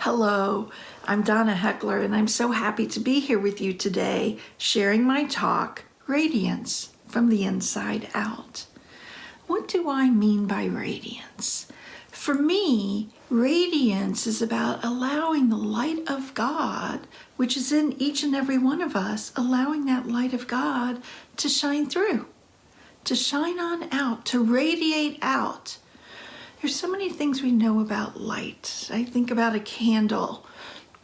Hello, I'm Donna Heckler, and I'm so happy to be here with you today, sharing my talk, Radiance from the Inside Out. What do I mean by radiance? For me, radiance is about allowing the light of God, which is in each and every one of us, allowing that light of God to shine through, to shine on out, to radiate out. There's so many things we know about light. I think about a candle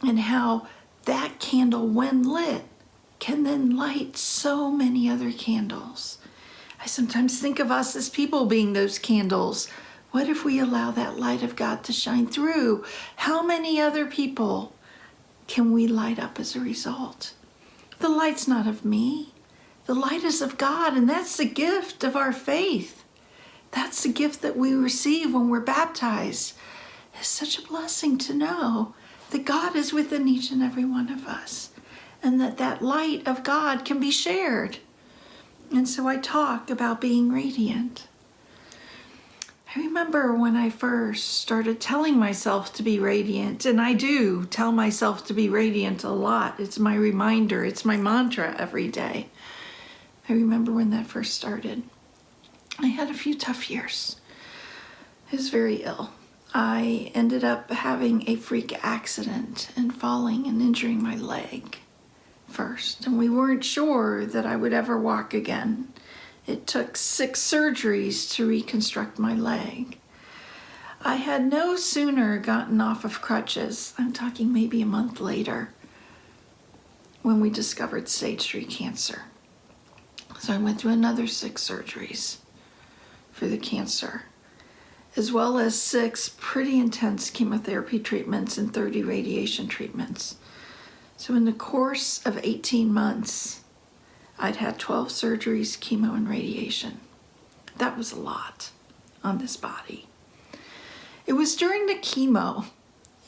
and how that candle, when lit, can then light so many other candles. I sometimes think of us as people being those candles. What if we allow that light of God to shine through? How many other people can we light up as a result? The light's not of me. The light is of God, and that's the gift of our faith. That's the gift that we receive when we're baptized. It's such a blessing to know that God is within each and every one of us, and that light of God can be shared. And so I talk about being radiant. I remember when I first started telling myself to be radiant, and I do tell myself to be radiant a lot. It's my reminder, it's my mantra every day. I remember when that first started. I had a few tough years. I was very ill. I ended up having a freak accident and falling and injuring my leg first. And we weren't sure that I would ever walk again. It took 6 surgeries to reconstruct my leg. I had no sooner gotten off of crutches, I'm talking maybe a month later, when we discovered stage 3 cancer. So I went through another 6 surgeries for the cancer, as well as 6 pretty intense chemotherapy treatments and 30 radiation treatments. So in the course of 18 months, I'd had 12 surgeries, chemo, and radiation. That was a lot on this body. It was during the chemo,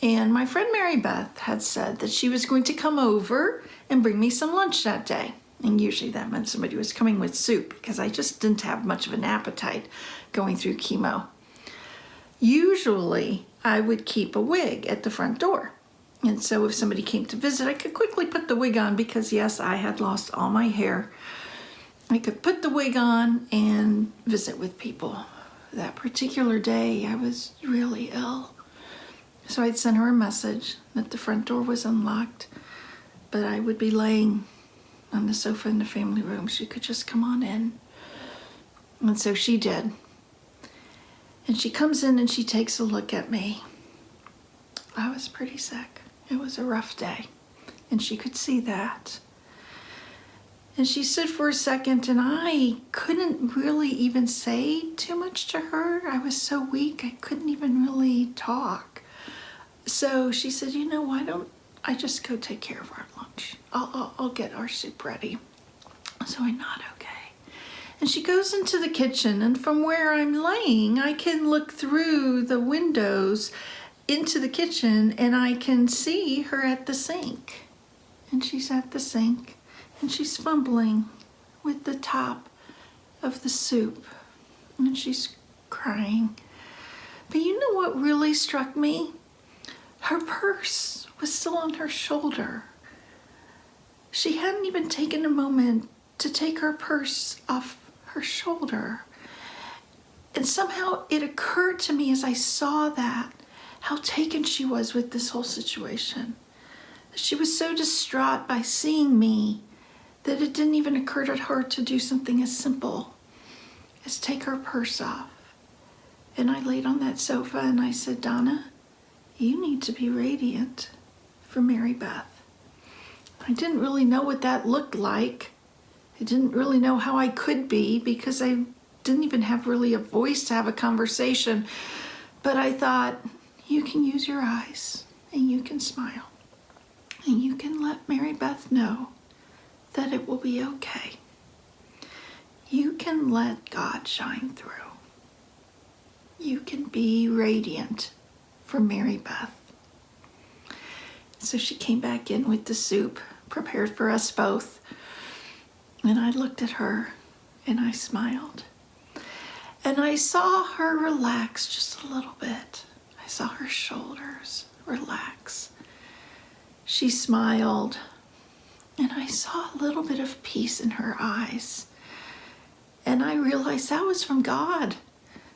and my friend Mary Beth had said that she was going to come over and bring me some lunch that day. And usually that meant somebody was coming with soup because I just didn't have much of an appetite going through chemo. Usually I would keep a wig at the front door. And so if somebody came to visit, I could quickly put the wig on because yes, I had lost all my hair. I could put the wig on and visit with people. That particular day I was really ill. So I'd send her a message that the front door was unlocked, but I would be laying on the sofa in the family room. She could just come on in. And so she did. And she comes in and she takes a look at me. I was pretty sick. It was a rough day. And she could see that. And she stood for a second, and I couldn't really even say too much to her. I was so weak, I couldn't even really talk. So she said, why don't I just go take care of our lunch? I'll get our soup ready. So I nod, okay. And she goes into the kitchen, and from where I'm laying, I can look through the windows into the kitchen, and I can see her at the sink. And she's at the sink, and she's fumbling with the top of the soup, and she's crying. But you know what really struck me? Her purse was still on her shoulder. She hadn't even taken a moment to take her purse off her shoulder. And somehow it occurred to me as I saw that, how taken she was with this whole situation. She was so distraught by seeing me that it didn't even occur to her to do something as simple as take her purse off. And I laid on that sofa and I said, Donna, you need to be radiant for Mary Beth. I didn't really know what that looked like. I didn't really know how I could be because I didn't even have really a voice to have a conversation. But I thought, you can use your eyes and you can smile and you can let Mary Beth know that it will be okay. You can let God shine through. You can be radiant for Mary Beth. So she came back in with the soup, prepared for us both. And I looked at her and I smiled. And I saw her relax just a little bit. I saw her shoulders relax. She smiled, and I saw a little bit of peace in her eyes. And I realized that was from God.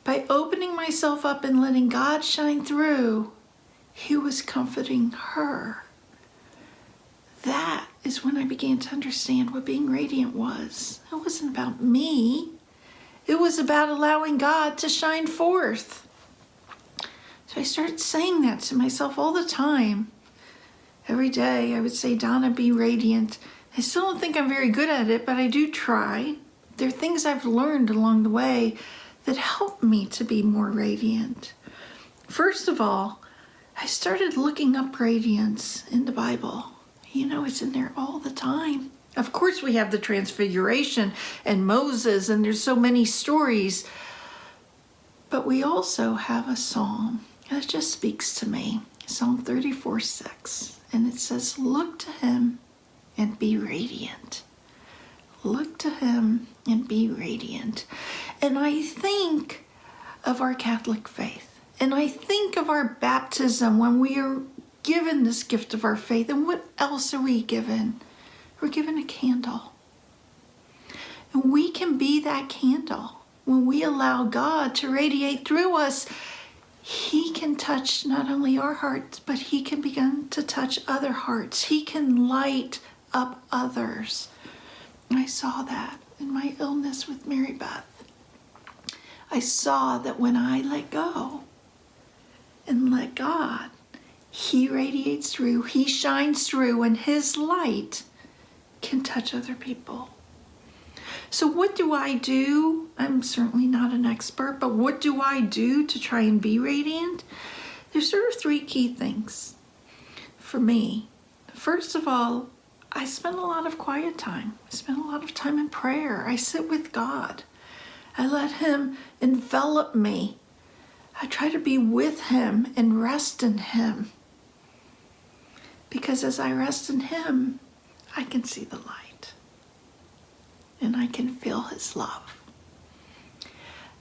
By opening myself up and letting God shine through, He was comforting her. That is when I began to understand what being radiant was. It wasn't about me. It was about allowing God to shine forth. So I started saying that to myself all the time. Every day I would say, Donna, be radiant. I still don't think I'm very good at it, but I do try. There are things I've learned along the way that help me to be more radiant. First of all, I started looking up radiance in the Bible. You know, it's in there all the time. Of course, we have the Transfiguration and Moses, and there's so many stories. But we also have a psalm that just speaks to me. Psalm 34:6. And it says, look to Him and be radiant. Look to Him and be radiant. And I think of our Catholic faith. And I think of our baptism when we are given this gift of our faith. And what else are we given? We're given a candle. And we can be that candle. When we allow God to radiate through us, He can touch not only our hearts, but He can begin to touch other hearts. He can light up others. And I saw that in my illness with Mary Beth. I saw that when I let go and let God, He radiates through, He shines through, and His light can touch other people. So what do I do? I'm certainly not an expert, but what do I do to try and be radiant? There's sort of three key things for me. First of all, I spend a lot of quiet time. I spend a lot of time in prayer. I sit with God. I let Him envelop me. I try to be with Him and rest in Him. Because as I rest in Him, I can see the light. And I can feel His love.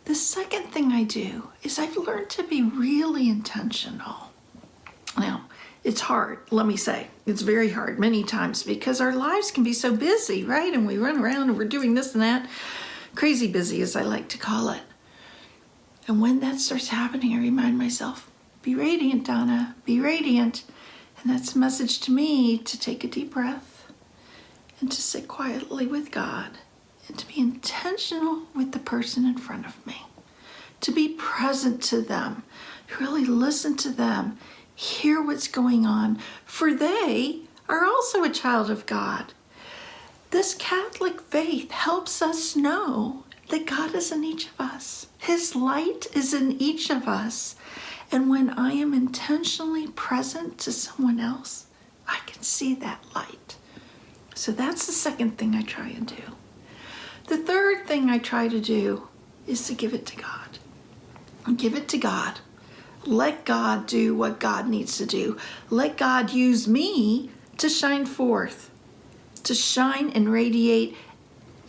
The second thing I do is I've learned to be really intentional. Now, it's hard, let me say. It's very hard many times because our lives can be so busy, right? And we run around and we're doing this and that. Crazy busy, as I like to call it. And when that starts happening, I remind myself, be radiant, Donna, be radiant. And that's a message to me to take a deep breath and to sit quietly with God and to be intentional with the person in front of me, to be present to them, to really listen to them, hear what's going on, for they are also a child of God. This Catholic faith helps us know that God is in each of us. His light is in each of us. And when I am intentionally present to someone else, I can see that light. So that's the second thing I try and do. The third thing I try to do is to give it to God. Give it to God. Let God do what God needs to do. Let God use me to shine forth, to shine and radiate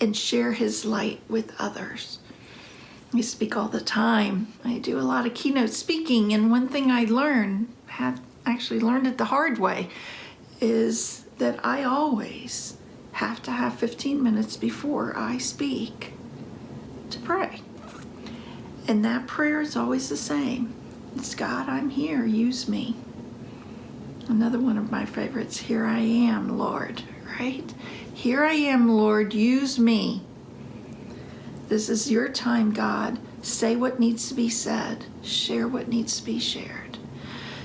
and share His light with others. I speak all the time. I do a lot of keynote speaking, and one thing I had actually learned it the hard way, is that I always have to have 15 minutes before I speak to pray. And that prayer is always the same. It's, God, I'm here, use me. Another one of my favorites, here I am, Lord, right? Here I am, Lord, use me. This is your time, God. Say what needs to be said. Share what needs to be shared.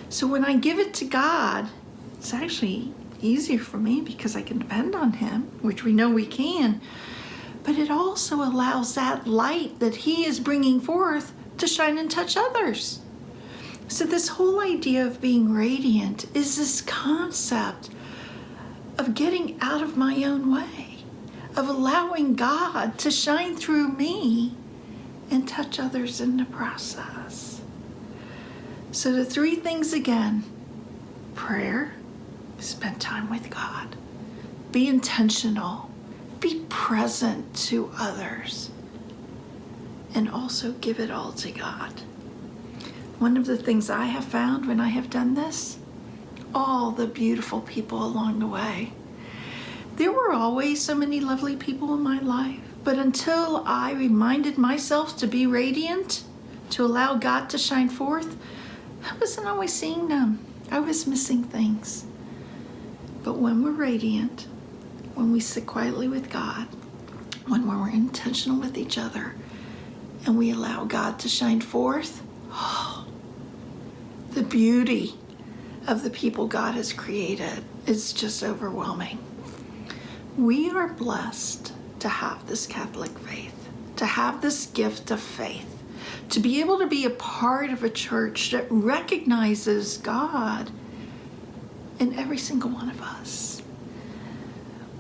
So when I give it to God, it's actually easier for me because I can depend on Him, which we know we can. But it also allows that light that He is bringing forth to shine and touch others. So this whole idea of being radiant is this concept of getting out of my own way, of allowing God to shine through me and touch others in the process. So the three things again: prayer, spend time with God, be intentional, be present to others, and also give it all to God. One of the things I have found when I have done this all the beautiful people along the way. There were always so many lovely people in my life, but until I reminded myself to be radiant, to allow God to shine forth, I wasn't always seeing them. I was missing things. But when we're radiant, when we sit quietly with God, when we're intentional with each other, and we allow God to shine forth, the beauty of the people God has created is just overwhelming. We are blessed to have this Catholic faith, to have this gift of faith, to be able to be a part of a church that recognizes God in every single one of us.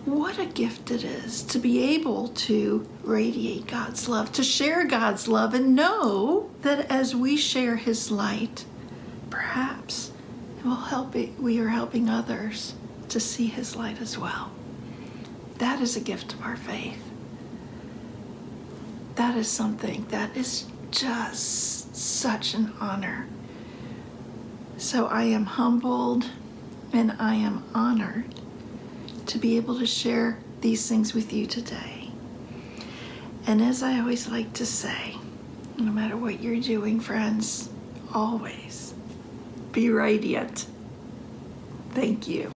What a gift it is to be able to radiate God's love, to share God's love, and know that as we share His light, perhaps we are helping others to see His light as well. That is a gift of our faith. That is something that is just such an honor. So I am humbled and I am honored to be able to share these things with you today. And as I always like to say, no matter what you're doing, friends, always be radiant. Thank you.